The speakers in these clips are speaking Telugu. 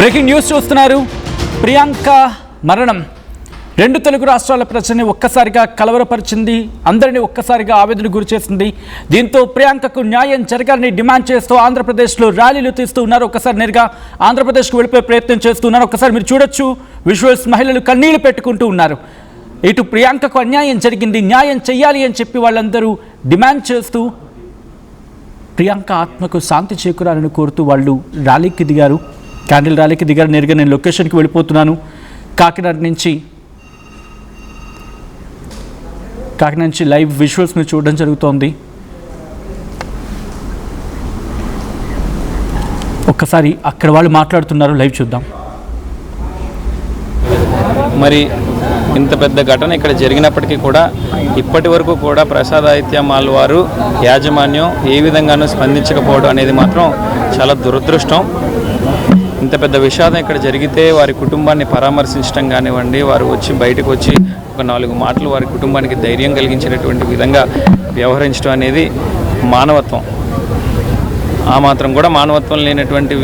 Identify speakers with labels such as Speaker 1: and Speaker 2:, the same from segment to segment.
Speaker 1: బ్రేకింగ్ న్యూస్ చూస్తున్నారు. ప్రియాంక మరణం రెండు తెలుగు రాష్ట్రాల ప్రజల్ని ఒక్కసారిగా కలవరపరిచింది, అందరినీ ఒక్కసారిగా ఆవేదనకు గురిచేసింది. దీంతో ప్రియాంకకు న్యాయం జరగాలని డిమాండ్ చేస్తూ ఆంధ్రప్రదేశ్లో ర్యాలీలు తీస్తూ ఉన్నారు. ఒక్కసారి నేరుగా ఆంధ్రప్రదేశ్కు వెళ్ళిపోయే ప్రయత్నం చేస్తున్నారు. ఒక్కసారి మీరు చూడొచ్చు విజువల్స్. మహిళలు కన్నీళ్లు పెట్టుకుంటూ ఉన్నారు. ఇటు ప్రియాంకకు అన్యాయం జరిగింది, న్యాయం చెయ్యాలి అని చెప్పి వాళ్ళందరూ డిమాండ్ చేస్తూ ప్రియాంక ఆత్మకు శాంతి చేకూరాలని కోరుతూ వాళ్ళు ర్యాలీకి దిగారు, క్యాండిల్ ర్యాలీకి దిగారు. నేరుగా నేను లొకేషన్కి వెళ్ళిపోతున్నాను. కాకినాడ నుంచి లైవ్ విజువల్స్ని చూడడం జరుగుతోంది. ఒక్కసారి అక్కడ వాళ్ళు మాట్లాడుతున్నారు, లైవ్ చూద్దాం.
Speaker 2: మరి ఇంత పెద్ద ఘటన ఇక్కడ జరిగినప్పటికీ కూడా ఇప్పటి వరకు కూడా ప్రసాదాదిత్య మాల్ వారు యాజమాన్యం ఏ విధంగానూ స్పందించకపోవడం అనేది మాత్రం చాలా దురదృష్టం. ఇంత పెద్ద విషాదం ఇక్కడ జరిగితే వారి కుటుంబాన్ని పరామర్శించడం కానివ్వండి, వారు వచ్చి బయటకు వచ్చి ఒక 4 మాటలు వారి కుటుంబానికి ధైర్యం కలిగించేటటువంటి విధంగా వ్యవహరించడం అనేది మానవత్వం. ఆ మాత్రం కూడా మానవత్వం లేనటువంటి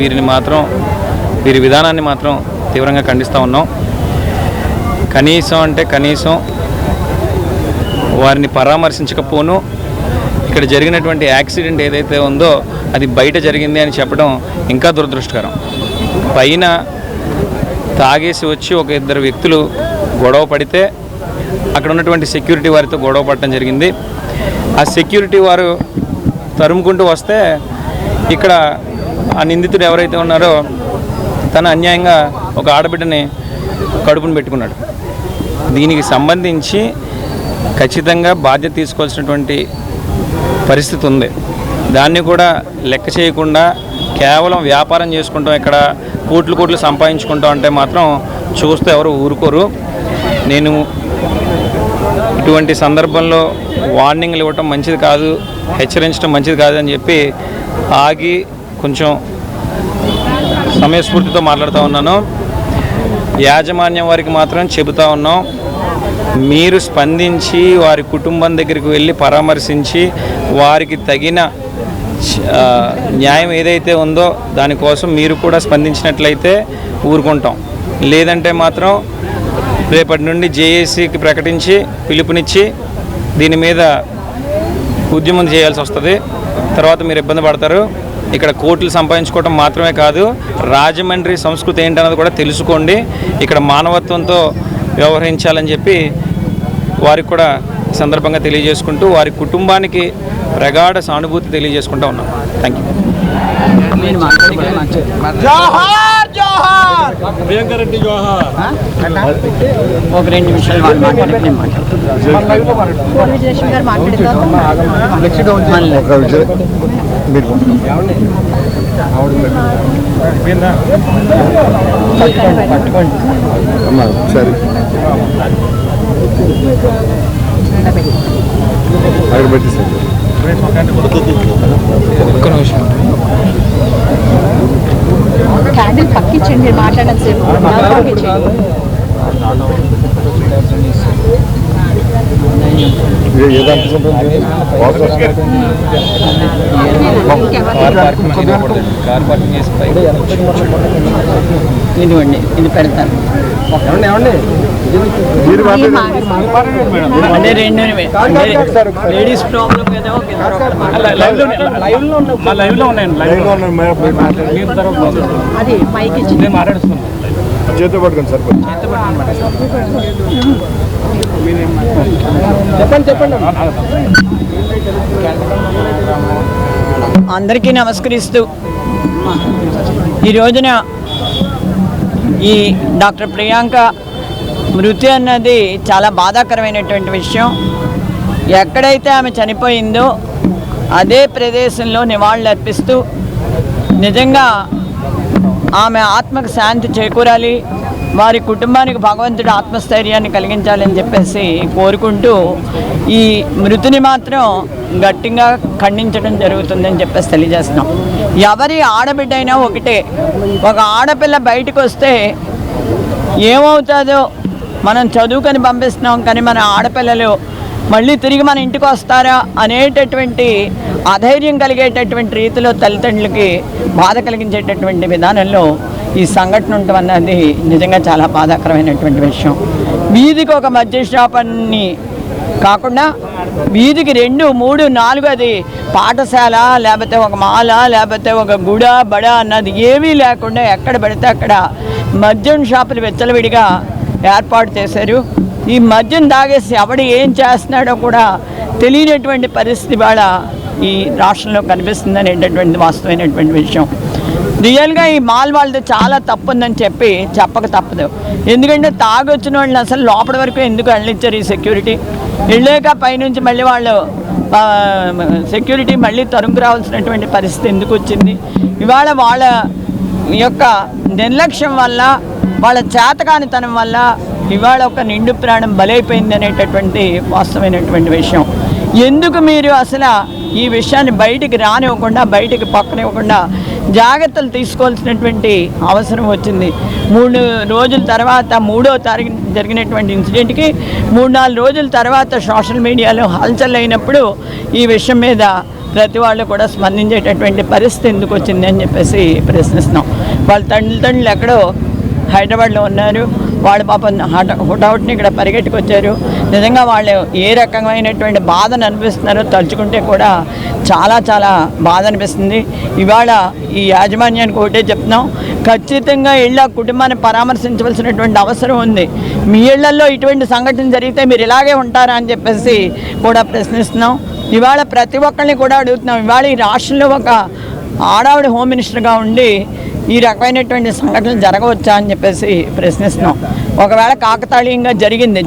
Speaker 2: వీరి విధానాన్ని మాత్రం తీవ్రంగా ఖండిస్తూ ఉన్నాం. కనీసం వారిని పరామర్శించకపోను ఇక్కడ జరిగినటువంటి యాక్సిడెంట్ ఏదైతే ఉందో అది బయట జరిగింది అని చెప్పడం ఇంకా దురదృష్టకరం. పైన తాగేసి వచ్చి ఒక 2 వ్యక్తులు గొడవ పడితే అక్కడ ఉన్నటువంటి సెక్యూరిటీ వారితో గొడవ పడటం జరిగింది. ఆ సెక్యూరిటీ వారు తరుముకుంటూ వస్తే ఇక్కడ ఆ నిందితుడు ఎవరైతే ఉన్నారో తన అన్యాయంగా ఒక ఆడబిడ్డని కడుపును పెట్టుకున్నాడు. దీనికి సంబంధించి ఖచ్చితంగా బాధ్యత తీసుకోవాల్సినటువంటి పరిస్థితి ఉంది. దాన్ని కూడా లెక్క చేయకుండా కేవలం వ్యాపారం చేసుకుంటాం, ఇక్కడ కోట్లు సంపాదించుకుంటాం అంటే మాత్రం చూస్తే ఎవరు ఊరుకోరు. నేను ఇటువంటి సందర్భంలో వార్నింగ్లు ఇవ్వటం మంచిది కాదు, హెచ్చరించడం మంచిది కాదు అని చెప్పి ఆగి కొంచెం సమయస్ఫూర్తితో మాట్లాడుతూ ఉన్నాను. యాజమాన్యం వారికి మాత్రం చెబుతూ ఉన్నాం, మీరు స్పందించి వారి కుటుంబం దగ్గరికి వెళ్ళి పరామర్శించి వారికి తగిన న్యాయం ఏదైతే ఉందో దానికోసం మీరు కూడా స్పందించినట్లయితే ఊరుకుంటాం. లేదంటే మాత్రం రేపటి నుండి జేఏసీకి ప్రకటించి పిలుపునిచ్చి దీని మీద ఉద్యమం చేయాల్సి వస్తుంది. తర్వాత మీరు ఇబ్బంది పడతారు. ఇక్కడ కోట్లు సంపాదించుకోవటం మాత్రమే కాదు, రాజమండ్రి సంస్కృతి ఏంటన్నది కూడా తెలుసుకోండి. ఇక్కడ మానవత్వంతో వ్యవహరించాలని చెప్పి వారికి కూడా సందర్భంగా తెలియజేసుకుంటూ వారి కుటుంబానికి ప్రగాఢ సానుభూతి తెలియజేసుకుంటూ ఉన్నాం. Thank you.
Speaker 3: ఒక 2 నిమిషాలు
Speaker 4: సరే
Speaker 5: క్యాండిల్ పక్కించండి, మాట్లాడడం సేపు
Speaker 3: ఇదివ్వండి, ఇది పెడతాను. లేడీస్ ప్రాబ్లం ఏదో
Speaker 5: అది మైక్ ఇచ్చి
Speaker 4: మాట్లాడుతున్నాను. చేతి పట్టుకోండి సార్. చెప్పండి.
Speaker 3: అందరికీ నమస్కరిస్తూ ఈ రోజున ఈ డాక్టర్ ప్రియాంక మృతి అన్నది చాలా బాధాకరమైనటువంటి విషయం. ఎక్కడైతే ఆమె చనిపోయిందో అదే ప్రదేశంలో నివాళులు అర్పిస్తూ నిజంగా ఆమె ఆత్మకు శాంతి చేకూరాలి, వారి కుటుంబానికి భగవంతుడు ఆత్మస్థైర్యాన్ని కలిగించాలని చెప్పేసి కోరుకుంటూ ఈ మృతిని మాత్రం గట్టిగా ఖండించడం జరుగుతుందని చెప్పేసి తెలియజేస్తున్నాం. ఎవరి ఆడబిడ్డైనా ఒకటే, ఒక ఆడపిల్ల బయటకు వస్తే ఏమవుతుందో మనం చదువుకొని పంపిస్తున్నాం, కానీ మన ఆడపిల్లలు మళ్ళీ తిరిగి మన ఇంటికి వస్తారా అనేటటువంటి అధైర్యం కలిగేటటువంటి రీతిలో తల్లిదండ్రులకి బాధ కలిగించేటటువంటి విధానంలో ఈ సంఘటన ఉండటం అన్నది నిజంగా చాలా బాధాకరమైనటువంటి విషయం. వీధికి ఒక మద్య షాప్ అని కాకుండా వీధికి 2, 3, 4 అది పాఠశాల, లేకపోతే ఒక మాల, లేకపోతే ఒక గుడ బడ అన్నది ఏమీ లేకుండా ఎక్కడ పడితే అక్కడ మద్యం షాపులు విచ్చలవిడిగా ఏర్పాటు చేశారు. ఈ మద్యం తాగేసి ఎవడు ఏం చేస్తున్నాడో కూడా తెలియనటువంటి పరిస్థితి వాళ్ళ ఈ రాష్ట్రంలో కనిపిస్తుంది అనేటటువంటి వాస్తవమైనటువంటి విషయం. రియల్గా ఈ మాల్ వాళ్ళది చాలా తప్పు ఉందని చెప్పక తప్పదు. ఎందుకంటే తాగొచ్చిన వాళ్ళని అసలు లోపల వరకు ఎందుకు వెళ్ళిచ్చారు ఈ సెక్యూరిటీ? వెళ్ళాక పైనుంచి మళ్ళీ వాళ్ళు సెక్యూరిటీ మళ్ళీ తరుముకు రావాల్సినటువంటి పరిస్థితి ఎందుకు వచ్చింది? ఇవాళ వాళ్ళ యొక్క నిర్లక్ష్యం వల్ల, వాళ్ళ చేతకానితనం వల్ల ఇవాళ ఒక నిండు ప్రాణం బలైపోయింది అనేటటువంటి వాస్తవమైనటువంటి విషయం. ఎందుకు మీరు అసలు ఈ విషయాన్ని బయటికి రానివ్వకుండా, బయటికి పక్కనివ్వకుండా జాగ్రత్తలు తీసుకోవాల్సినటువంటి అవసరం వచ్చింది? 3 రోజుల తర్వాత, 3వ తారీఖు జరిగినటువంటి ఇన్సిడెంట్కి 3-4 రోజుల తర్వాత సోషల్ మీడియాలో హల్చల్ అయినప్పుడు ఈ విషయం మీద ప్రతి వాళ్ళు కూడా స్పందించేటటువంటి పరిస్థితి ఎందుకు వచ్చింది అని చెప్పేసి ప్రశ్నిస్తున్నాం. వాళ్ళ తండ్రులు ఎక్కడో హైదరాబాద్లో ఉన్నారు. వాళ్ళు పాపం హుటాహుటిని ఇక్కడ పరిగెట్టుకొచ్చారు. నిజంగా వాళ్ళు ఏ రకమైనటువంటి బాధను అనిపిస్తున్నారో తలుచుకుంటే కూడా చాలా చాలా బాధ అనిపిస్తుంది. ఇవాళ ఈ యాజమాన్యానికి ఒకటే చెప్తున్నాం, ఖచ్చితంగా ఇళ్ళ కుటుంబాన్ని పరామర్శించవలసినటువంటి అవసరం ఉంది. మీ ఇళ్లలో ఇటువంటి సంఘటన జరిగితే మీరు ఇలాగే ఉంటారా అని చెప్పేసి కూడా ప్రశ్నిస్తున్నాం. ఇవాళ ప్రతి ఒక్కరిని కూడా అడుగుతున్నాం, ఇవాళ ఈ రాష్ట్రంలో ఒక ఆడవిడ హోమ్ మినిస్టర్గా ఉండి ఈ రకమైనటువంటి సంఘటనలు జరగవచ్చా అని చెప్పేసి ప్రశ్నిస్తున్నాం. ఒకవేళ కాకతాళీయంగా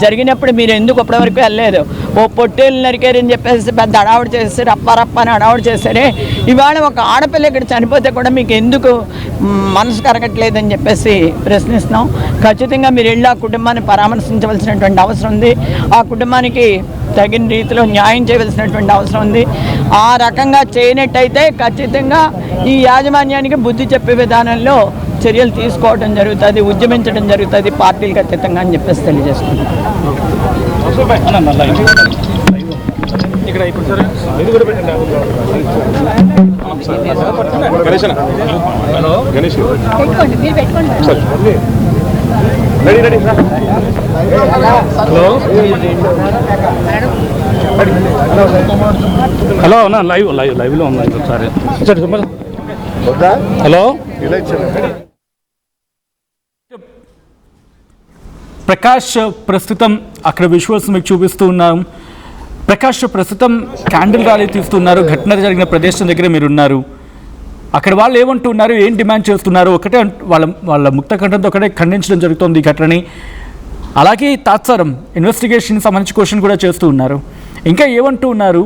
Speaker 3: జరిగినప్పుడు మీరు ఎందుకు ఇప్పటివరకు వెళ్ళలేదు? ఓ పొట్టేలు నరికారని చెప్పేసి పెద్ద అడావుడు చేసి రప్ప అని అడావుడు చేశారే. ఇవాళ ఒక ఆడపిల్ల ఇక్కడ చనిపోతే కూడా మీకు ఎందుకు మనసు కరగట్లేదని చెప్పేసి ప్రశ్నిస్తున్నాం. ఖచ్చితంగా మీరు వెళ్ళి ఆ కుటుంబాన్ని పరామర్శించవలసినటువంటి అవసరం ఉంది. ఆ కుటుంబానికి తగిన రీతిలో న్యాయం చేయవలసినటువంటి అవసరం ఉంది. ఆ రకంగా చేయనట్టయితే ఖచ్చితంగా ఈ యాజమాన్యానికి బుద్ధి చెప్పే విధానంలో చర్యలు తీసుకోవడం జరుగుతుంది, ఉద్యమించడం జరుగుతుంది పార్టీలకు అతీతంగా అని చెప్పేసి తెలియజేసుకుంటాం.
Speaker 5: పెట్టుకోండి, మీరు పెట్టుకోండి.
Speaker 6: హలో అన్న, లైవ్లో ఉన్నాను ఒకసారి. హలో,
Speaker 1: ప్రకాష్ ప్రస్తుతం అక్కడ విజువల్స్ మీకు చూపిస్తూ ఉన్నాం. ప్రకాష్ ప్రస్తుతం క్యాండిల్ ర్యాలీ తీస్తున్నారు. ఘటన జరిగిన ప్రదేశం దగ్గర మీరు ఉన్నారు. అక్కడ వాళ్ళు ఏమంటున్నారు, ఏం డిమాండ్ చేస్తున్నారు? ఒకటే వాళ్ళ ముక్త కంఠంతో ఒకటే ఖండించడం జరుగుతుంది ఈ ఘటనని. అలాగే తాత్సారం ఇన్వెస్టిగేషన్ సంబంధించి క్వశ్చన్ కూడా చేస్తూ ఉన్నారు. ఇంకా ఏమంటూ ఉన్నారు?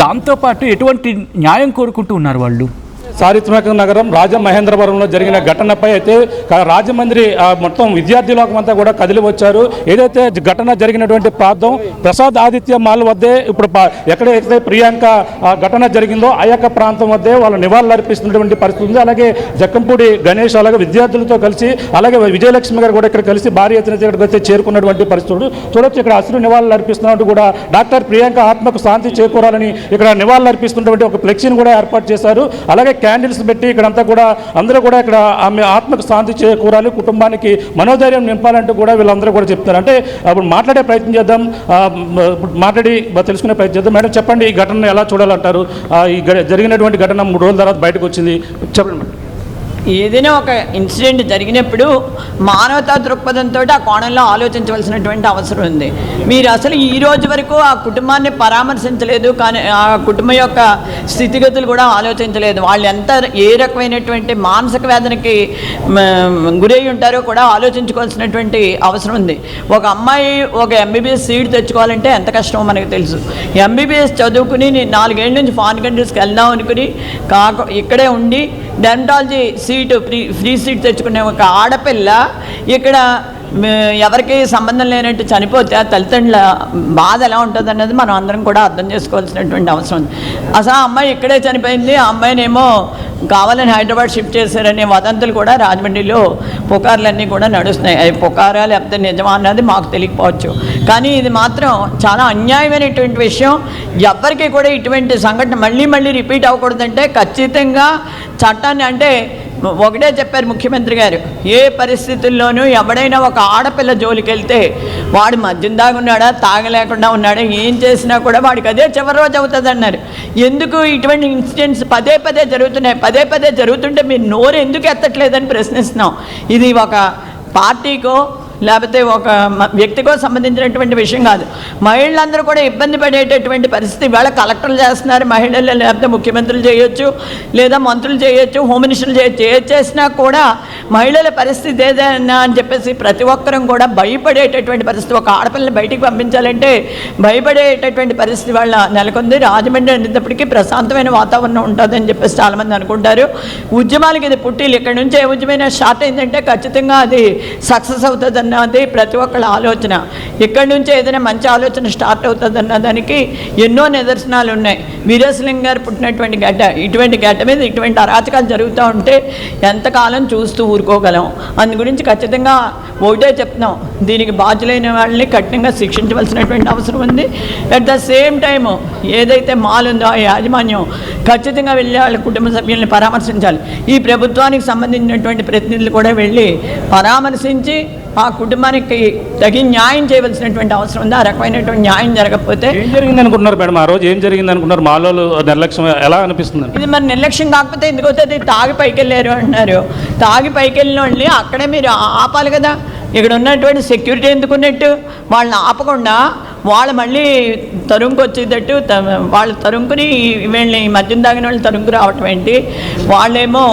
Speaker 1: దాంతోపాటు ఎటువంటి న్యాయం కోరుకుంటూ ఉన్నారు వాళ్ళు?
Speaker 6: చారిత్రక నగరం రాజమహేంద్రవరంలో జరిగిన ఘటనపై అయితే రాజమండ్రి మొత్తం విద్యార్థి లోకం అంతా కూడా కదిలి వచ్చారు. ఏదైతే ఘటన జరిగినటువంటి ప్రాంతం ప్రసాద్ ఆదిత్య మాల్ వద్దే ఇప్పుడు ఎక్కడైతే ప్రియాంక ఘటన జరిగిందో ఆ యొక్క ప్రాంతం వద్దే వాళ్ళు నివాళులు అర్పిస్తున్నటువంటి పరిస్థితి ఉంది. అలాగే జక్కంపూడి గణేష్ అలాగే విద్యార్థులతో కలిసి అలాగే విజయలక్ష్మి గారు కూడా ఇక్కడ కలిసి భారీ ఎత్తున ఇక్కడికి వచ్చి చేరుకున్నటువంటి పరిస్థితులు చూడొచ్చు. ఇక్కడ అసలు నివాళులు అర్పిస్తున్నట్టు కూడా డాక్టర్ ప్రియాంక ఆత్మకు శాంతి చేకూరాలని ఇక్కడ నివాళులు అర్పిస్తున్నటువంటి ఒక ఫ్లెక్సీని కూడా ఏర్పాటు చేశారు. అలాగే క్యాండిల్స్ పెట్టి ఇక్కడంతా కూడా అందరూ కూడా ఇక్కడ ఆమె ఆత్మకు శాంతి చేకూరాలి, కుటుంబానికి మనోధైర్యం నింపాలంటూ కూడా వీళ్ళందరూ కూడా చెప్తారు. అంటే అప్పుడు మాట్లాడే ప్రయత్నం చేద్దాం, మాట్లాడి తెలుసుకునే ప్రయత్నం చేద్దాం. మేడం చెప్పండి, ఈ ఘటనను ఎలా చూడాలంటారు? ఈ జరిగినటువంటి ఘటన 3 రోజుల తర్వాత బయటకు వచ్చింది, చెప్పండి.
Speaker 3: ఏదైనా ఒక ఇన్సిడెంట్ జరిగినప్పుడు మానవతా దృక్పథంతో ఆ కోణంలో ఆలోచించవలసినటువంటి అవసరం ఉంది. మీరు అసలు ఈ రోజు వరకు ఆ కుటుంబాన్ని పరామర్శించలేదు, కానీ ఆ కుటుంబం యొక్క స్థితిగతులు కూడా ఆలోచించలేదు. వాళ్ళు ఎంత ఏ రకమైనటువంటి మానసిక వేదనకి గురై ఉంటారో కూడా ఆలోచించుకోవాల్సినటువంటి అవసరం ఉంది. ఒక అమ్మాయి ఒక ఎంబీబీఎస్ సీట్ తెచ్చుకోవాలంటే ఎంత కష్టమో మనకు తెలుసు. ఎంబీబీఎస్ చదువుకుని 4 ఏళ్ళ నుంచి ఫారిన్ కంట్రీస్కి వెళ్దాం అనుకుని ఇక్కడే ఉండి డెర్మటాలజీ సీటు ఫ్రీ సీట్ తెచ్చుకునే ఒక ఆడపిల్ల ఇక్కడ ఎవరికి సంబంధం లేనట్టు చనిపోతే ఆ తల్లిదండ్రుల బాధ ఎలా ఉంటుంది అన్నది మనం అందరం కూడా అర్థం చేసుకోవాల్సినటువంటి అవసరం ఉంది. అసలు ఆ అమ్మాయి ఇక్కడే చనిపోయింది, ఆ అమ్మాయినేమో కావాలని హైదరాబాద్ షిఫ్ట్ చేశారనే వదంతులు కూడా రాజమండ్రిలో పుకార్లన్నీ కూడా నడుస్తున్నాయి. అవి పుకారా లేకపోతే నిజమా అన్నది మాకు తెలియకపోవచ్చు, కానీ ఇది మాత్రం చాలా అన్యాయమైనటువంటి విషయం. ఎవరికి కూడా ఇటువంటి సంఘటన మళ్ళీ రిపీట్ అవ్వకూడదంటే ఖచ్చితంగా చట్టాన్ని అంటే ఒకటే చెప్పారు ముఖ్యమంత్రి గారు, ఏ పరిస్థితుల్లోనూ ఎవడైనా ఒక ఆడపిల్ల జోలికి వెళ్తే వాడు మద్యం దాగున్నాడా తాగలేకుండా ఉన్నాడా ఏం చేసినా కూడా వాడికి అదే చివరి రోజు అవుతుంది అన్నారు. ఎందుకు ఇటువంటి ఇన్సిడెంట్స్ పదే పదే జరుగుతున్నాయి? పదే పదే జరుగుతుంటే మీరు నోరు ఎందుకు ఎత్తట్లేదని ప్రశ్నిస్తున్నాం. ఇది ఒక పార్టీకో లేకపోతే ఒక వ్యక్తికో సంబంధించినటువంటి విషయం కాదు. మహిళలందరూ కూడా ఇబ్బంది పడేటటువంటి పరిస్థితి ఇవాళ కలెక్టర్లు చేస్తున్నారు, మహిళలు లేకపోతే ముఖ్యమంత్రులు చేయొచ్చు, లేదా మంత్రులు చేయొచ్చు, హోమ్ మినిస్టర్లు చేయొచ్చు. ఏది చేసినా కూడా మహిళల పరిస్థితి ఏదైనా అని చెప్పేసి ప్రతి ఒక్కరం కూడా భయపడేటటువంటి పరిస్థితి. ఒక ఆడపిల్లని బయటికి పంపించాలంటే భయపడేటటువంటి పరిస్థితి వాళ్ళ నెలకొంది. రాజమండ్రి అనేటప్పటికీ ప్రశాంతమైన వాతావరణం ఉంటుందని చెప్పేసి చాలామంది అనుకుంటారు. ఉద్యమాలకి ఇది పుట్టిల్లు. ఇక్కడ నుంచి ఏ ఉద్యమైనా స్టార్ట్ అయిందంటే ఖచ్చితంగా అది సక్సెస్ అవుతుంది అన్నది ప్రతి ఒక్కళ్ళ ఆలోచన. ఇక్కడి నుంచి ఏదైనా మంచి ఆలోచన స్టార్ట్ అవుతుంది అన్న దానికి ఎన్నో నిదర్శనాలు ఉన్నాయి. వీరేశలింగం గారు పుట్టినటువంటి గడ్డ, ఇటువంటి గడ్డ మీద ఇటువంటి అరాచకాలు జరుగుతూ ఉంటే ఎంతకాలం చూస్తూ ఊరుకోగలం? అందు గురించి ఖచ్చితంగా ఒకటే చెప్తున్నాం, దీనికి బాధ్యులైన వాళ్ళని కఠినంగా శిక్షించవలసినటువంటి అవసరం ఉంది. అట్ ద సేమ్ టైము ఏదైతే మాల్ ఉందో ఆ యాజమాన్యం ఖచ్చితంగా వెళ్ళి వాళ్ళ కుటుంబ సభ్యుల్ని పరామర్శించాలి. ఈ ప్రభుత్వానికి సంబంధించినటువంటి ప్రతినిధులు కూడా వెళ్ళి పరామర్శించి ఆ కుటుంబానికి తగిన న్యాయం చేయవలసినటువంటి అవసరం ఉంది. ఆ రకమైనటువంటి న్యాయం జరగకపోతే
Speaker 6: ఏం జరిగింది అనుకుంటున్నారు మేడం? ఆ రోజు ఏం జరిగింది అనుకున్నారు? మాలో నిర్లక్ష్యం ఎలా అనిపిస్తుంది?
Speaker 3: ఇది మరి నిర్లక్ష్యం కాకపోతే ఎందుకు అవుతుంది? తాగి పైకి వెళ్ళారు అంటున్నారు. తాగి పైకి వెళ్ళిన వాళ్ళని అక్కడే మీరు ఆపాలి కదా. ఇక్కడ ఉన్నటువంటి సెక్యూరిటీ ఎందుకున్నట్టు వాళ్ళని ఆపకుండా వాళ్ళు మళ్ళీ తరుముకు వచ్చేటట్టు వాళ్ళు తరుముకుని వీళ్ళని మద్యం తాగిన వాళ్ళు తరుముకు రావటం ఏంటి, వాళ్ళేమో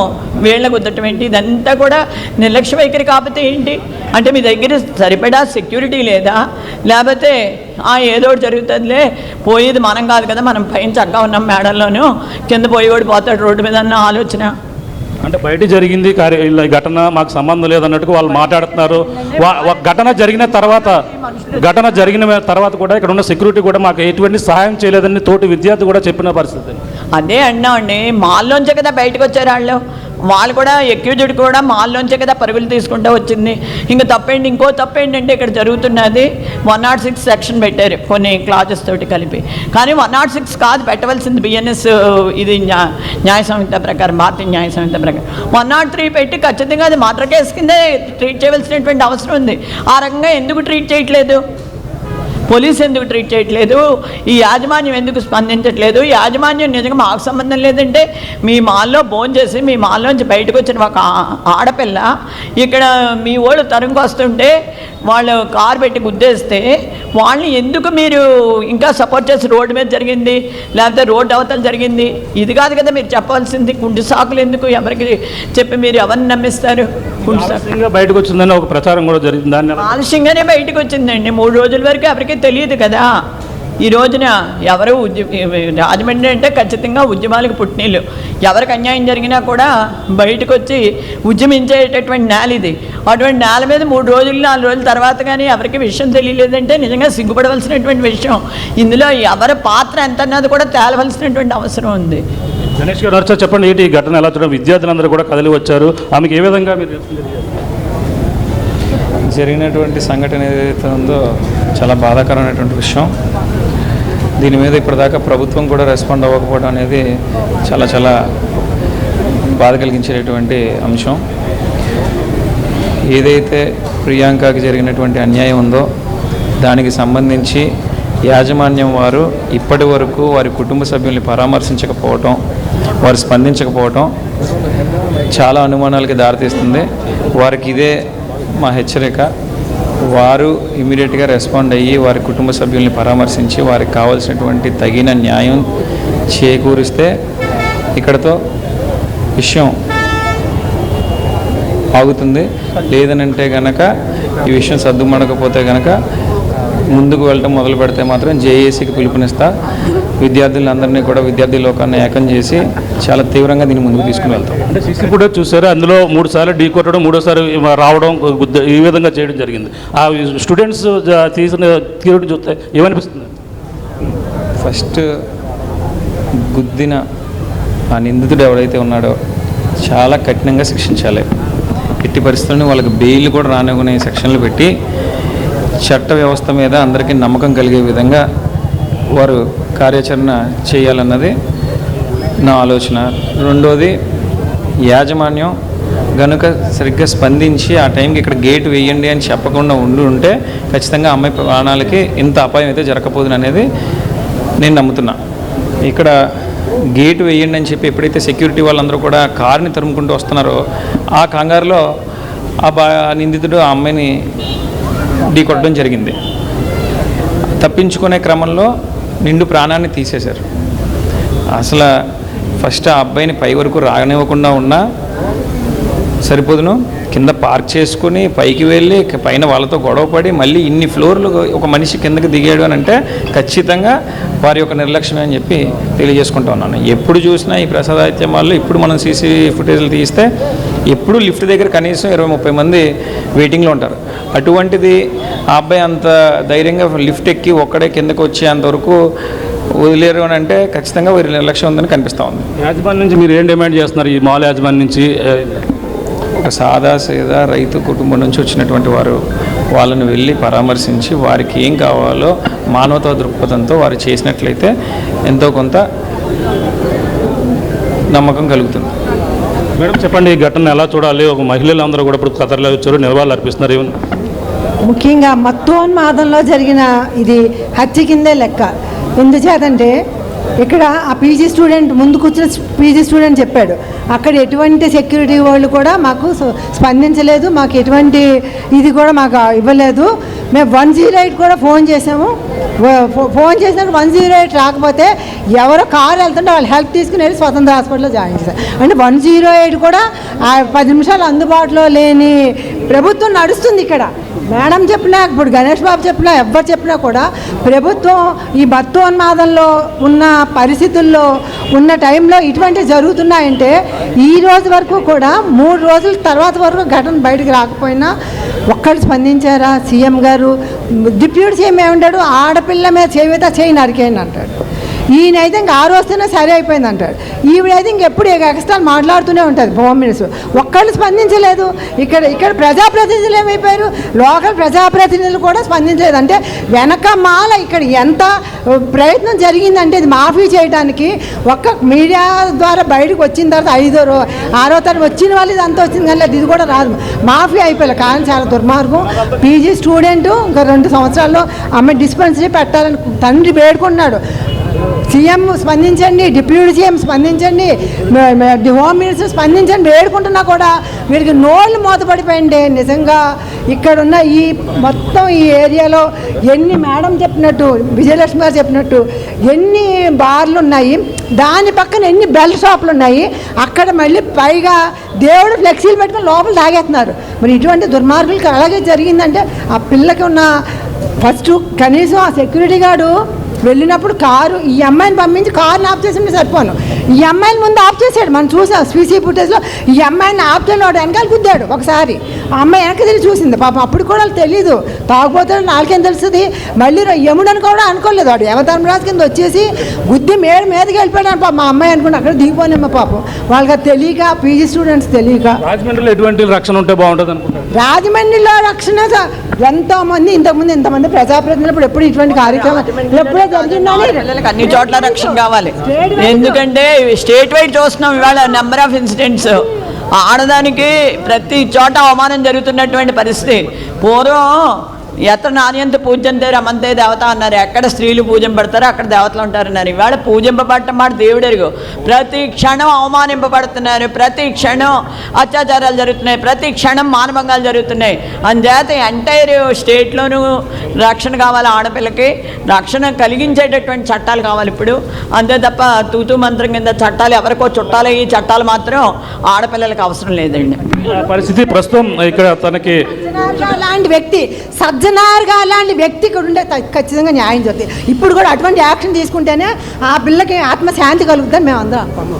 Speaker 3: వీళ్ళ కుదటం ఏంటి? ఇదంతా కూడా నిర్లక్ష్య వైఖరి. కాకపోతే ఏంటి అంటే మీ దగ్గర సరిపడా సెక్యూరిటీ లేదా? లేకపోతే ఏదో ఒకటి జరుగుతుందిలే, పోయేది మనం కాదు కదా, మనం పైన చక్కగా ఉన్నాం మేడల్లోనూ, కింద పోయేవాడు పోతాడు రోడ్డు మీద అన్న ఆలోచన.
Speaker 6: అంటే బయట జరిగింది ఘటన మాకు సంబంధం లేదన్నట్టుగా వాళ్ళు మాట్లాడుతున్నారు. ఘటన జరిగిన తర్వాత కూడా ఇక్కడ ఉన్న సెక్యూరిటీ కూడా మాకు ఎటువంటి సహాయం చేయలేదని తోటి విద్యార్థి కూడా చెప్పిన పరిస్థితి.
Speaker 3: అదే అన్నామండి, మాల్లోంచే కదా బయటకు వచ్చారు వాళ్ళు కూడా ఎక్యూజ్డ్ కూడా మాల్లోంచే కదా పరుగులు తీసుకుంటూ వచ్చింది. ఇంకా తప్పేంటి? ఇంకో తప్పేంటంటే ఇక్కడ జరుగుతున్నది 106 సెక్షన్ పెట్టారు కొన్ని క్లాజెస్ తోటి కలిపి. కానీ 106 కాదు పెట్టవలసింది, బిఎన్ఎస్ ఇది న్యాయ సంహిత ప్రకారం, భారతీయ న్యాయ సంహిత ప్రకారం 103 పెట్టి ఖచ్చితంగా అది మర్డర్ కేసు కిందే ట్రీట్ చేయవలసినటువంటి అవసరం ఉంది. ఆ రకంగా ఎందుకు ట్రీట్ చేయట్లేదు? పోలీసు ఎందుకు ట్రీట్ చేయట్లేదు? ఈ యాజమాన్యం ఎందుకు స్పందించట్లేదు? యాజమాన్యం నిజంగా మాకు సంబంధం లేదంటే మీ మాల్లో భోజనం చేసి మీ మాల్లోంచి బయటకు వచ్చిన ఒక ఆడపిల్ల ఇక్కడ మీ వాళ్ళు తరుముకు వస్తుంటే వాళ్ళు కారు పెట్టి గుద్దేస్తే వాళ్ళని ఎందుకు మీరు ఇంకా సపోర్ట్ చేసి రోడ్డు మీద జరిగింది లేకపోతే రోడ్డు అవతల జరిగింది ఇది కాదు కదా మీరు చెప్పాల్సింది. కుంటి సాకులు ఎందుకు ఎవరికి చెప్పి మీరు ఎవరిని నమ్మిస్తారు?
Speaker 6: బయటకు వచ్చిందని ఒక ప్రచారం కూడా జరిగింది.
Speaker 3: ఆలస్యంగానే బయటకు వచ్చిందండి. 3 రోజుల వరకు ఎవరికి తెలియదు కదా. ఈ రోజున ఎవరు రాజమండ్రి అంటే ఖచ్చితంగా ఉద్యమాలకు పుట్టినీళ్ళు. ఎవరికి అన్యాయం జరిగినా కూడా బయటకు వచ్చి ఉద్యమించేటటువంటి నేల ఇది. అటువంటి నేల మీద 3 రోజులు 4 రోజుల తర్వాత కానీ ఎవరికి విషయం తెలియలేదంటే నిజంగా సిగ్గుపడవలసినటువంటి విషయం. ఇందులో ఎవరి పాత్ర ఎంత అన్నది కూడా తేలవలసినటువంటి అవసరం ఉంది.
Speaker 6: గణేష్ గారు చెప్పండి, ఏంటి ఈ ఘటన ఎలా చూడండి? విద్యార్థులందరూ కూడా కదిలి వచ్చారు, ఆమెకి ఏ విధంగా మీరు
Speaker 2: జరిగినటువంటి సంఘటన ఏదైతే ఉందో చాలా బాధాకరమైనటువంటి విషయం. దీని మీద ఇప్పటిదాకా ప్రభుత్వం కూడా రెస్పాండ్ అవ్వకపోవడం అనేది చాలా చాలా బాధ కలిగించేటటువంటి అంశం. ఏదైతే ప్రియాంకకి జరిగినటువంటి అన్యాయం ఉందో దానికి సంబంధించి యాజమాన్యం వారు ఇప్పటి వరకు వారి కుటుంబ సభ్యుల్ని పరామర్శించకపోవటం, వారు స్పందించకపోవటం చాలా అనుమానాలకి దారితీస్తుంది. వారికి ఇదే మా హెచ్చరిక. వారు ఇమీడియట్గా రెస్పాండ్ అయ్యి వారి కుటుంబ సభ్యుల్ని పరామర్శించి వారికి కావాల్సినటువంటి తగిన న్యాయం చేకూరిస్తే ఇక్కడతో విషయం ఆగుతుంది. లేదనంటే గనక ఈ విషయం సద్దుమణకపోతే గనక ముందుకు వెళ్ళటం మొదలు పెడితే మాత్రం జేఏసీకి పిలుపునిస్తా. విద్యార్థులందరినీ కూడా విద్యార్థి లోకాన్ని ఏకం చేసి చాలా తీవ్రంగా దీన్ని ముందుకు తీసుకుని వెళ్తాం.
Speaker 6: అంటే సీసీ ఫుటేజ్ చూసారు, అందులో 3 సార్లు ఢీ కొట్టడం, 3ఓసారి రావడం, ఈ విధంగా చేయడం జరిగింది. ఆ స్టూడెంట్స్ తీసిన తీరుడు చూస్తే ఏమనిపిస్తుంది?
Speaker 2: ఫస్ట్ గుద్దిన ఆ నిందితుడు ఎవడైతే ఉన్నాడో చాలా కఠినంగా శిక్షించాలి. ఎట్టి పరిస్థితుల్లో వాళ్ళకి బెయిల్ కూడా రానివ్వని సెక్షన్లు పెట్టి చట్ట వ్యవస్థ మీద అందరికీ నమ్మకం కలిగే విధంగా వారు కార్యాచరణ చేయాలన్నది నా ఆలోచన. రెండోది, యాజమాన్యం గనుక సరిగ్గా స్పందించి ఆ టైంకి ఇక్కడ గేట్ వేయండి అని చెప్పకుండా ఉంటే ఖచ్చితంగా అమ్మాయి ప్రాణాలకి ఇంత అపాయం అయితే జరగకపోదు అనేది నేను నమ్ముతున్నా. ఇక్కడ గేటు వేయండి అని చెప్పి ఎప్పుడైతే సెక్యూరిటీ వాళ్ళందరూ కూడా కారుని తరుముకుంటూ వస్తున్నారో ఆ కంగారులో నిందితుడు ఆ అమ్మాయిని ఢీకొట్టడం జరిగింది. తప్పించుకునే క్రమంలో నిండు ప్రాణాన్ని తీసేశారు. అసలు ఫస్ట్ ఆ అబ్బాయిని పై వరకు రానివ్వకుండా ఉన్నా సరిపోదును, కింద పార్క్ చేసుకుని పైకి వెళ్ళి పైన వాళ్ళతో గొడవపడి మళ్ళీ ఇన్ని ఫ్లోర్లు ఒక మనిషి కిందకి దిగాడు అని అంటే ఖచ్చితంగా వారి యొక్క నిర్లక్ష్యమే అని చెప్పి తెలియజేసుకుంటూ ఉన్నాను. ఎప్పుడు చూసినా ఈ ప్రసాదాదిత్య మాల్లో ఇప్పుడు మనం సీసీ ఫుటేజ్లు తీస్తే ఎప్పుడు లిఫ్ట్ దగ్గర కనీసం 20-30 మంది వెయిటింగ్లో ఉంటారు. అటువంటిది ఆ అబ్బాయి అంత ధైర్యంగా లిఫ్ట్ ఎక్కి ఒక్కడే కిందకు వచ్చి అంతవరకు వదిలేరు అని అంటే ఖచ్చితంగా వీరి నిర్లక్ష్యం ఉందని కనిపిస్తూ ఉంది.
Speaker 6: యాజమాన్యం నుంచి మీరు ఏం డిమాండ్ చేస్తున్నారు? ఈ మాల్ యాజమాన్యం నుంచి
Speaker 2: ఒక సాదాసీదా రైతు కుటుంబం నుంచి వచ్చినటువంటి వారు వాళ్ళని వెళ్ళి పరామర్శించి వారికి ఏం కావాలో మానవతా దృక్పథంతో వారు చేసినట్లయితే ఎంతో కొంత నమ్మకం కలుగుతుంది.
Speaker 6: మేడం చెప్పండి, ఈ ఘటన ఎలా చూడాలి? ఒక మహిళలందరూ కూడా ఇప్పుడు కతర్లో వచ్చారు, నివాళులు అర్పిస్తున్నారు.
Speaker 7: ముఖ్యంగా మత్తోన్మాదంలో జరిగిన ఇది హత్య కిందే లెక్క. ఎందుచేతంటే ఇక్కడ ఆ పీజీ స్టూడెంట్ ముందు కూర్చున్న పీజీ స్టూడెంట్ చెప్పాడు, అక్కడ ఎటువంటి సెక్యూరిటీ వాళ్ళు కూడా మాకు స్పందించలేదు, మాకు ఎటువంటి ఇది కూడా మాకు ఇవ్వలేదు. మేము 108 కూడా ఫోన్ చేసాము. ఫోన్ చేసినప్పుడు 108 రాకపోతే ఎవరో కారు వెళ్తుంటే వాళ్ళు హెల్ప్ తీసుకుని వెళ్ళి స్వతంత్ర హాస్పిటల్లో జాయిన్ చేశారు. అంటే 108 కూడా 10 నిమిషాలు అందుబాటులో లేని ప్రభుత్వం నడుస్తుంది ఇక్కడ. మేడం చెప్పినా, ఇప్పుడు గణేష్ బాబు చెప్పినా, ఎవరు చెప్పినా కూడా ప్రభుత్వం ఈ మత్తోన్మాదంలో ఉన్న పరిస్థితుల్లో ఉన్న టైంలో ఇటువంటివి జరుగుతున్నాయంటే ఈ రోజు వరకు కూడా 3 రోజుల తర్వాత వరకు ఘటన బయటకు రాకపోయినా ఒక్కళ్ళు స్పందించారా? సీఎం గారు, డిప్యూటీ సీఎం ఏమంటాడు, ఆడపిల్ల మీద చేయితే చేయి నరికేయండి అంటాడు. ఈయనైతే ఇంకా ఆ రోజునే సరే అయిపోయింది అంటాడు. ఈవిడైతే ఇంకెప్పుడు ఎక్స్ట్రాలు మాట్లాడుతూనే ఉంటుంది హోమ్ మినిస్టర్. ఒక్కళ్ళు స్పందించలేదు. ఇక్కడ ప్రజాప్రతినిధులు ఏమైపోయారు? లోకల్ ప్రజాప్రతినిధులు కూడా స్పందించలేదు. అంటే వెనక మాల ఇక్కడ ఎంత ప్రయత్నం జరిగిందంటే ఇది మాఫీ చేయడానికి ఒక్క మీడియా ద్వారా బయటకు వచ్చిన తర్వాత 5వ 6వ తరగతి వచ్చిన వాళ్ళు ఇదంతా వచ్చింది, కానీ ఇది కూడా రాదు, మాఫీ అయిపోయారు. కానీ చాలా దుర్మార్గం. పీజీ స్టూడెంట్ ఇంకా 2 సంవత్సరాల్లో అమ్మాయి డిస్పెన్సరీ పెట్టాలని తండ్రి వేడుకున్నాడు. సీఎం స్పందించండి, డిప్యూటీ సీఎం స్పందించండి, హోమ్ మినిస్టర్ స్పందించండి వేడుకుంటున్నా కూడా వీరికి నోళ్ళు మూతపడిపోయింది. నిజంగా ఇక్కడున్న ఈ మొత్తం ఈ ఏరియాలో ఎన్ని మేడం చెప్పినట్టు, విజయలక్ష్మి గారు చెప్పినట్టు ఎన్ని బార్లు ఉన్నాయి, దాని పక్కన ఎన్ని బెల్ షాపులు ఉన్నాయి, అక్కడ మళ్ళీ పైగా దేవుడు ఫ్లెక్సీలు పెట్టుకుని లోపల తాగేస్తున్నారు. మరి ఇటువంటి దుర్మార్గులకి అలాగే జరిగిందంటే ఆ పిల్లకి ఉన్న ఫస్ట్ కనీసం ఆ సెక్యూరిటీ గార్డు వెళ్ళినప్పుడు కారు ఈ అమ్మాయిని పంపించి కారుని ఆఫ్ చేసి సరిపోను, ఈ అమ్మాయిని ముందు ఆఫ్ చేశాడు. మనం చూసాం సీసీ ఫుటేజ్లో. ఈ అమ్మాయిని ఆఫ్ చేయడం వాడు వెనకాల గుద్దాడు ఒకసారి. ఆ అమ్మాయి వెనక తిరిగి చూసింది. పాపం అప్పుడు కూడా తెలీదు, తాగుపోతాడు నాలుకేం తెలుస్తుంది. మళ్ళీ యముడని కూడా అనుకోలేదు. వాడు యమధర్మరాజు కింద వచ్చేసి గుద్ది మీదకి వెళ్ళిపోయాడు. పాపం మా అమ్మాయి అనుకుంటే అక్కడ దిగిపోనేమో పాపం. వాళ్ళకి తెలియక, పీజీ స్టూడెంట్స్ తెలియక.
Speaker 6: రాజమండ్రిలో ఎటువంటి రక్షణ ఉంటే బాగుంటుంది అనుకుంటారు?
Speaker 7: రాజమండ్రిలో రక్షణ ఎంతోమంది ఇంతకుముందు ఇంతమంది ప్రజాప్రతినిధులు ఎప్పుడు ఇటువంటి కార్యక్రమం ఎప్పుడో జరిగిందని
Speaker 3: పిల్లలకి అన్ని చోట్ల రక్షణ కావాలి. ఎందుకంటే స్టేట్ వైడ్ చూస్తున్నాం ఇవాళ నెంబర్ ఆఫ్ ఇన్సిడెంట్స్. ఆడదానికి ప్రతి చోట అవమానం జరుగుతున్నటువంటి పరిస్థితి. పూర్వం ఎత్ర నాణ్యంత పూజ్యంతే రమంతే దేవత అన్నారు. ఎక్కడ స్త్రీలు పూజింపబడతారో అక్కడ దేవతలు ఉంటారన్నారు. ఇవాళ పూజింపబడటం మాట దేవుడు ఎరుగు. ప్రతి క్షణం అవమానింపబడుతున్నారు, ప్రతి క్షణం అత్యాచారాలు జరుగుతున్నాయి, ప్రతి క్షణం మానభంగాలు జరుగుతున్నాయి. అందుచేత ఎంటైర్ స్టేట్లోనూ రక్షణ కావాలి. ఆడపిల్లకి రక్షణ కలిగించేటటువంటి చట్టాలు కావాలి ఇప్పుడు. అంతే తప్ప తూతూ మంత్రం కింద చట్టాలు ఎవరికో చుట్టాలు, ఈ చట్టాలు మాత్రం ఆడపిల్లలకు అవసరం లేదండి.
Speaker 6: పరిస్థితి ప్రస్తుతం ఇక్కడ తనకి
Speaker 7: లాంటి వ్యక్తి, సజ్జనార్ గారు లాంటి వ్యక్తి ఇక్కడ ఉంటే ఖచ్చితంగా న్యాయం జరుగుతుంది. ఇప్పుడు కూడా అటువంటి యాక్షన్ తీసుకుంటేనే ఆ పిల్లకి ఆత్మశాంతి కలుగుతుంది మేము అందరం అనుకోము.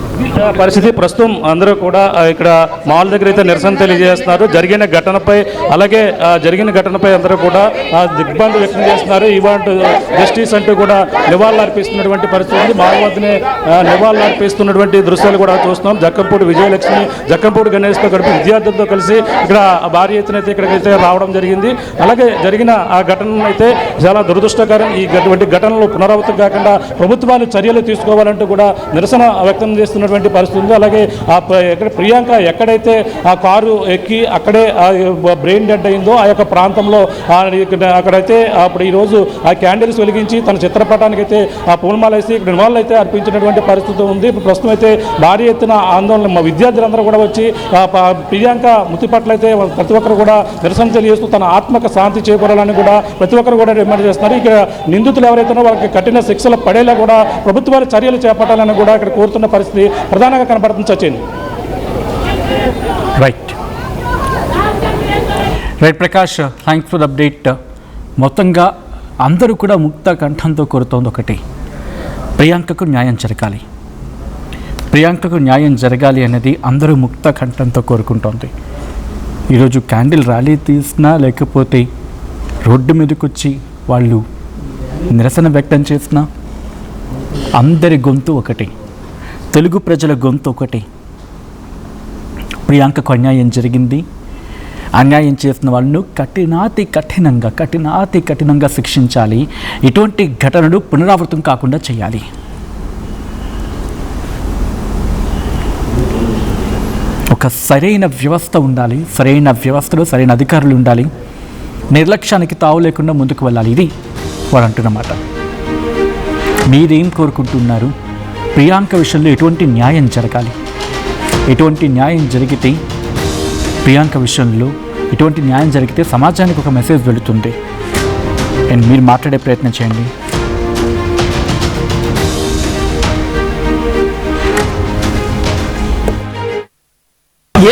Speaker 6: పరిస్థితి ప్రస్తుతం అందరూ కూడా ఇక్కడ మాల్ దగ్గర అయితే నిరసన తెలియజేస్తున్నారు. జరిగిన ఘటనపై అందరూ కూడా దిగ్భ్రాంతి వ్యక్తం చేస్తున్నారు. ఇవాంటి జస్టిస్ అంటూ కూడా నివాళులు అర్పిస్తున్నటువంటి పరిస్థితి ఉంది. మాల్ వద్దనే నివాళులు అర్పిస్తున్నటువంటి దృశ్యాలు కూడా చూస్తున్నాం. జక్కంపూడి విజయలక్ష్మి, జక్కంపూడి గణేష్తో గడిపి విద్యార్థులతో కలిసి ఇక్కడ భారీ ఎత్తున అయితే ఇక్కడికైతే రావడం జరిగింది. అలాగే జరిగిన ఆ ఘటన అయితే చాలా దురదృష్టకరం. ఇటువంటి ఘటనలు పునరావృతం కాకుండా ప్రభుత్వాలు చర్యలు తీసుకోవాలంటూ కూడా నిరసన వ్యక్తం చేస్తున్నటువంటి పరిస్థితి ఉంది. అలాగే ప్రియాంక ఎక్కడైతే ఆ కారు ఎక్కి అక్కడే బ్రెయిన్ డెడ్ అయిందో ఆ యొక్క ప్రాంతంలో అక్కడైతే అప్పుడు ఈరోజు ఆ క్యాండిల్స్ వెలిగించి తన చిత్రపటానికి అయితే ఆ పూలమాల వేసి ఇక్కడ నివాళులు అయితే అర్పించినటువంటి పరిస్థితి ఉంది. ఇప్పుడు ప్రస్తుతం అయితే భారీ ఎత్తున ఆందోళన మా విద్యార్థులందరూ కూడా వచ్చి ప్రియాంక మృతి పట్ల అయితే ప్రతి ఒక్కరు కూడా నిరసన తెలియజేస్తూ తన ఆత్మక శాంతి చేకూరాలని కూడా ప్రతి ఒక్కరు కూడా డిమాండ్ చేస్తున్నారు. ఇక్కడ నిందితులు ఎవరైతే వాళ్ళకి కఠిన శిక్షలు పడేలా కూడా ప్రభుత్వాలు చర్యలు చేపట్టాలని కూడా ఇక్కడ కోరుతున్న పరిస్థితి ప్రధానంగా కనబడుతుంది. Sachin.
Speaker 1: Right Prakash, thanks for the update. మొత్తంగా అందరూ కూడా ముక్త కంఠంతో కోరుతోంది ఒకటి, ప్రియాంకకు న్యాయం జరగాలి. ప్రియాంకకు న్యాయం జరగాలి అనేది అందరూ ముక్త కంఠంతో కోరుకుంటోంది. ఈరోజు క్యాండిల్ ర్యాలీ తీసినా లేకపోతే రోడ్డు మీదకి వచ్చి వాళ్ళు నిరసన వ్యక్తం చేసినా అందరి గొంతు ఒకటి, తెలుగు ప్రజల గొంతు ఒకటి. ప్రియాంకకు అన్యాయం జరిగింది, అన్యాయం చేసిన వాళ్ళను కఠినాతి కఠినంగా శిక్షించాలి. ఇటువంటి ఘటనలు పునరావృతం కాకుండా చేయాలి. ఒక సరైన వ్యవస్థ ఉండాలి, సరైన వ్యవస్థలో సరైన అధికారులు ఉండాలి, నిర్లక్ష్యానికి తావు లేకుండా ముందుకు వెళ్ళాలి. ఇది వారు అంటున్నమాట. మీరేం కోరుకుంటున్నారు? ప్రియాంక విషయంలో ఎటువంటి న్యాయం జరగాలి? ఎటువంటి న్యాయం జరిగితే ప్రియాంక విషయంలో ఎటువంటి న్యాయం జరిగితే సమాజానికి ఒక మెసేజ్ వెళుతుంది? అండ్ మీరు మాట్లాడే ప్రయత్నం చేయండి.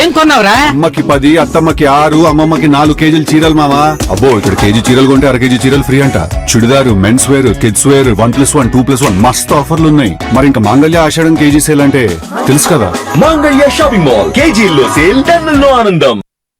Speaker 8: ఏం కొన్నావురా?
Speaker 4: అమ్మకి 10, అత్తమ్మకి 6, అమ్మమ్మకి 4 కేజీలు చీరలు మావా. అబ్బో, ఇక్కడ కేజీ చీరలు కొంటే అర కేజీ చీరలు ఫ్రీ అంట. Churidar, men's wear, kids wear 1+1, 2+1 మస్తు ఆఫర్లు ఉన్నాయి. మరి ఇంకా మాంగళ్య ఆషాఢం కేజీ సేల్ అంటే తెలుసు కదా.
Speaker 9: మాంగళ్య షాపింగ్ మాల్ కేజీల్లో సేల్, టన్నుల్లో ఆనందం.